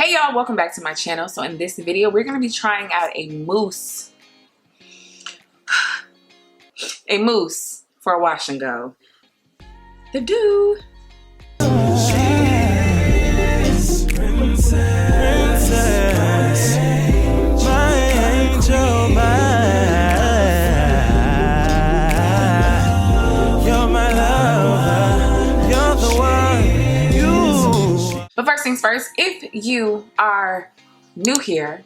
Hey y'all, welcome back to my channel. So in this video, we're going to be trying out a mousse. A mousse for a wash and go. The Doux. But first things first, if you are new here,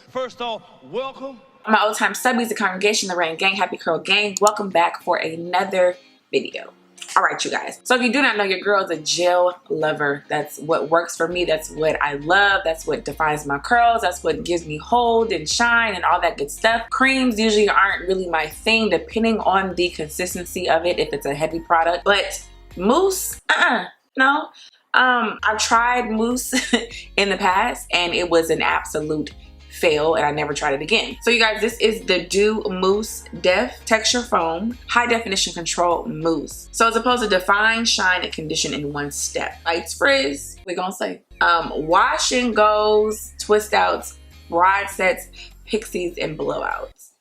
first off, welcome. My old time subbies, the congregation, the Rain Gang, Happy Curl Gang, welcome back for another video. All right, you guys. So if you do not know, your girl is a gel lover. That's what works for me. That's what I love. That's what defines my curls. That's what gives me hold and shine and all that good stuff. Creams usually aren't really my thing, depending on the consistency of it, if it's a heavy product. But mousse, no. I've tried mousse in the past and it was an absolute fail and I never tried it again. So you guys, this is the Doux Mousse Def Texture Foam High Definition Control Mousse. So it's supposed to define, shine, and condition in one step. Lights, frizz, we're gonna say. Wash and goes, twist outs, ride sets, pixies, and blowouts.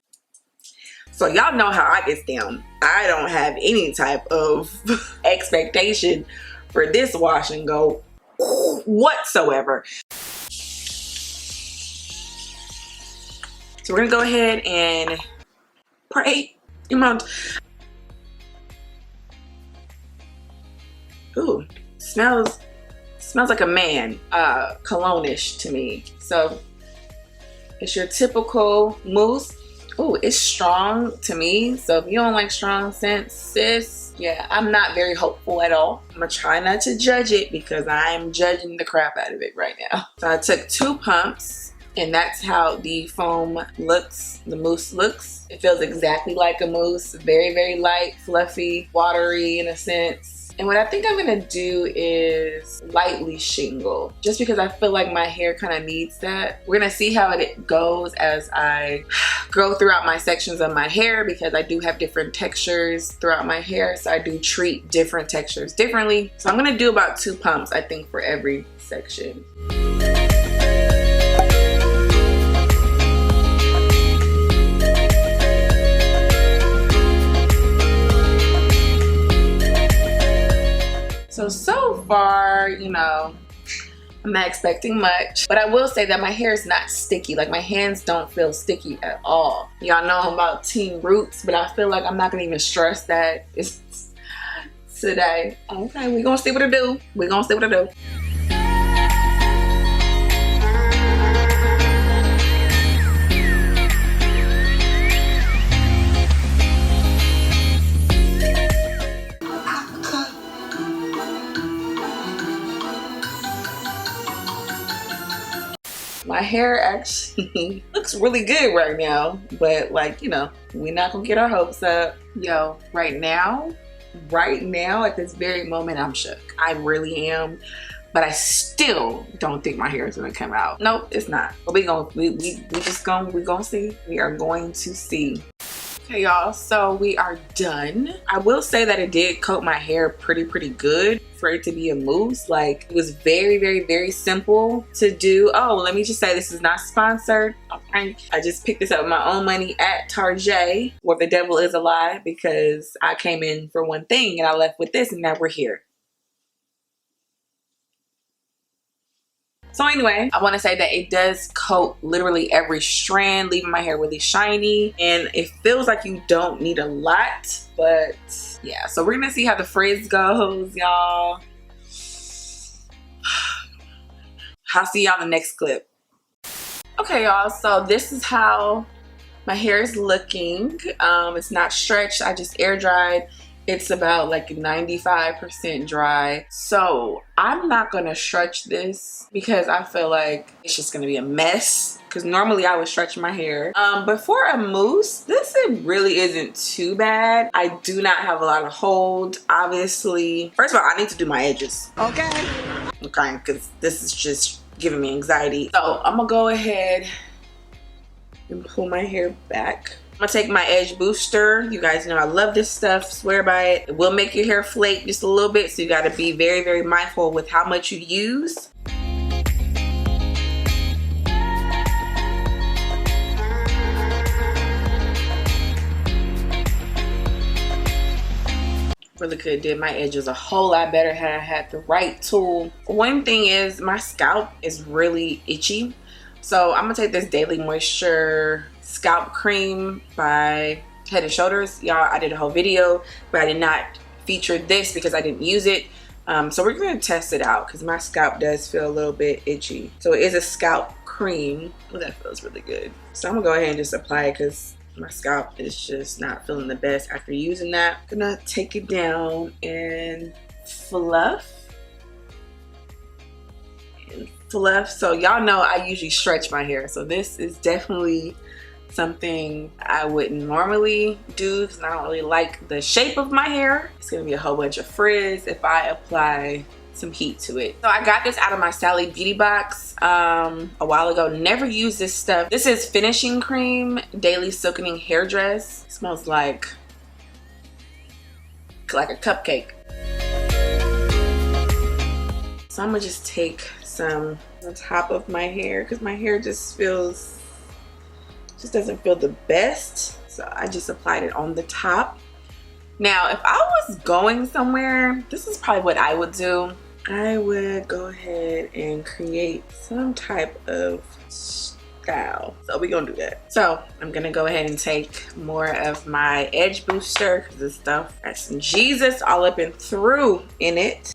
So y'all know how I get down. I don't have any type of expectation for this wash and go whatsoever. So we're gonna go ahead and pray. Ooh, smells like a man, cologne-ish to me. So it's your typical mousse. Ooh, it's strong to me. So if you don't like strong scents, sis, yeah, I'm not very hopeful at all. I'm gonna try not to judge it because I'm judging the crap out of it right now. So I took 2 pumps and that's how the foam looks, the mousse looks. It feels exactly like a mousse, very, very light, fluffy, watery in a sense. And what I think I'm gonna do is lightly shingle, just because I feel like my hair kind of needs that. We're gonna see how it goes as I go throughout my sections of my hair, because I do have different textures throughout my hair, so I do treat different textures differently. So I'm gonna do about 2 pumps, I think, for every section. So far, you know, I'm not expecting much, but I will say that my hair is not sticky. Like, my hands don't feel sticky at all. Y'all know I'm about Team Roots, but I feel like I'm not gonna even stress that it's today. Okay, we're gonna see what it do. We're gonna see what it do. My hair actually looks really good right now, but like, you know, we're not gonna get our hopes up. Yo, right now at this very moment, I'm shook. I really am, but I still don't think my hair is gonna come out. Nope, it's not. But we gonna see. We are going to see. Okay, y'all, so we are done. I will say that it did coat my hair pretty good for it to be a mousse. Like, it was very, very, very simple to do. Oh, let me just say, this is not sponsored. Okay. I just picked this up with my own money at Target, where the devil is a lie, because I came in for one thing and I left with this, and now we're here. So anyway, I want to say that it does coat literally every strand, leaving my hair really shiny, and it feels like you don't need a lot, but yeah. So we're gonna see how the frizz goes, y'all. I'll see y'all in the next clip. Okay, y'all, so this is how my hair is looking. It's not stretched, I just air dried. It's about like 95% dry. So I'm not gonna stretch this because I feel like it's just gonna be a mess, because normally I would stretch my hair. But for a mousse, this really isn't too bad. I do not have a lot of hold, obviously. First of all, I need to do my edges. Okay, because this is just giving me anxiety. So I'm gonna go ahead and pull my hair back. I'm gonna take my edge booster. You guys know I love this stuff, swear by it. It will make your hair flake just a little bit, so you gotta be very, very mindful with how much you use. really could have did my edges a whole lot better had I had the right tool. One thing is my scalp is really itchy. So I'm gonna take this Daily Moisture Scalp Cream by Head and Shoulders. Y'all, I did a whole video, but I did not feature this because I didn't use it. So we're gonna test it out because my scalp does feel a little bit itchy. So it is a scalp cream. Oh, that feels really good. So I'm gonna go ahead and just apply it because my scalp is just not feeling the best after using that. I'm gonna take it down and fluff. So y'all know I usually stretch my hair. So this is definitely something I wouldn't normally do because I don't really like the shape of my hair. It's gonna be a whole bunch of frizz if I apply some heat to it. So I got this out of my Sally Beauty box a while ago. Never used this stuff. This is Finishing Cream Daily Silkening Hair Dress. It smells like a cupcake. So I'm gonna just take some on top of my hair because my hair just doesn't feel the best. So I just applied it on the top. Now, if I was going somewhere, this is probably what I would do. I would go ahead and create some type of style. So we're gonna do that. So I'm gonna go ahead and take more of my edge booster because this stuff has some Jesus all up and through in it.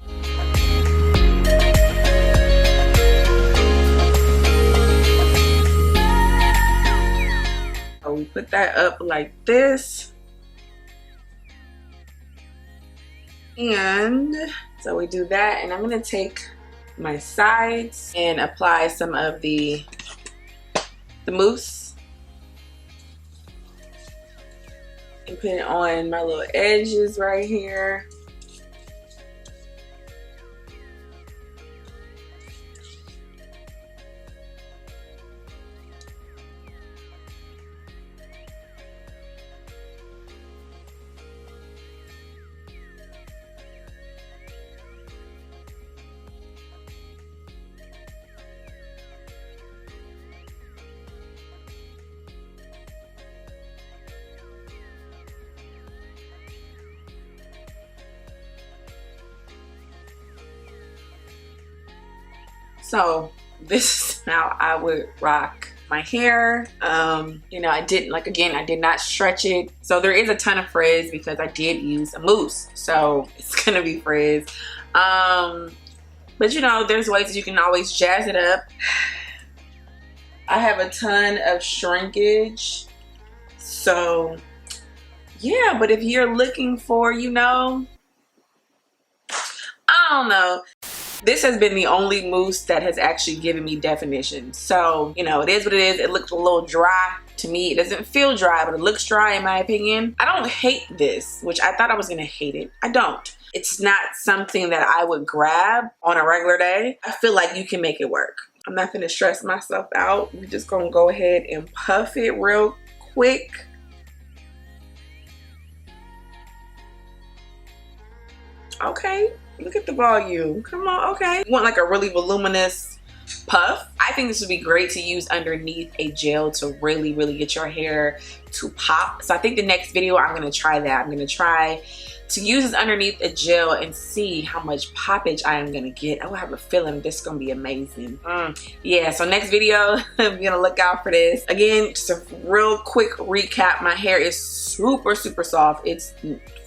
So we put that up like this. And so we do that, and I'm gonna take my sides and apply some of the mousse and put it on my little edges right here. So this is how I would rock my hair. You know, I did not stretch it. So there is a ton of frizz because I did use a mousse. So it's gonna be frizz. But you know, there's ways that you can always jazz it up. I have a ton of shrinkage. So yeah, but if you're looking for, you know, I don't know. This has been the only mousse that has actually given me definition. So, you know, it is what it is. It looks a little dry to me. It doesn't feel dry, but it looks dry in my opinion. I don't hate this, which I thought I was gonna hate it. I don't. It's not something that I would grab on a regular day. I feel like you can make it work. I'm not gonna stress myself out. We're just gonna go ahead and puff it real quick. Okay. Look at the volume. Come on, okay. You want like a really voluminous puff? I think this would be great to use underneath a gel to really, really get your hair to pop. So I think the next video, I'm gonna try that. I'm gonna try to use this underneath a gel and see how much poppage I am gonna get. I have a feeling this is gonna be amazing. Yeah, so next video, I'm gonna look out for this. Again, just a real quick recap. My hair is super, super soft. It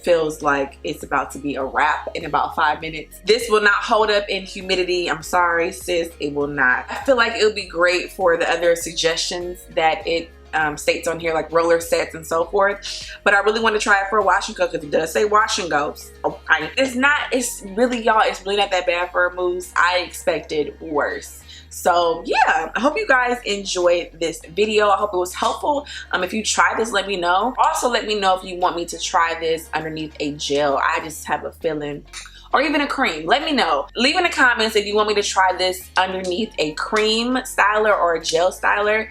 feels like it's about to be a wrap in about 5 minutes. This will not hold up in humidity. I'm sorry, sis, it will not. I feel like it would be great for the other suggestions that it states on here, like roller sets and so forth, but I really want to try it for a wash and go because it does say wash and go. Okay. It's really, y'all, it's really not that bad for a mousse. I expected worse. So yeah, I hope you guys enjoyed this video. I hope it was helpful. If you try this, let me know. Also, let me know if you want me to try this underneath a gel. I just have a feeling, or even a cream. Let me know. Leave in the comments if you want me to try this underneath a cream styler or a gel styler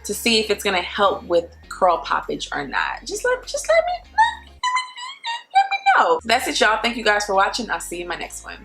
to see if it's gonna help with curl poppage or not. Just let me know. That's it, y'all. Thank you guys for watching. I'll see you in my next one.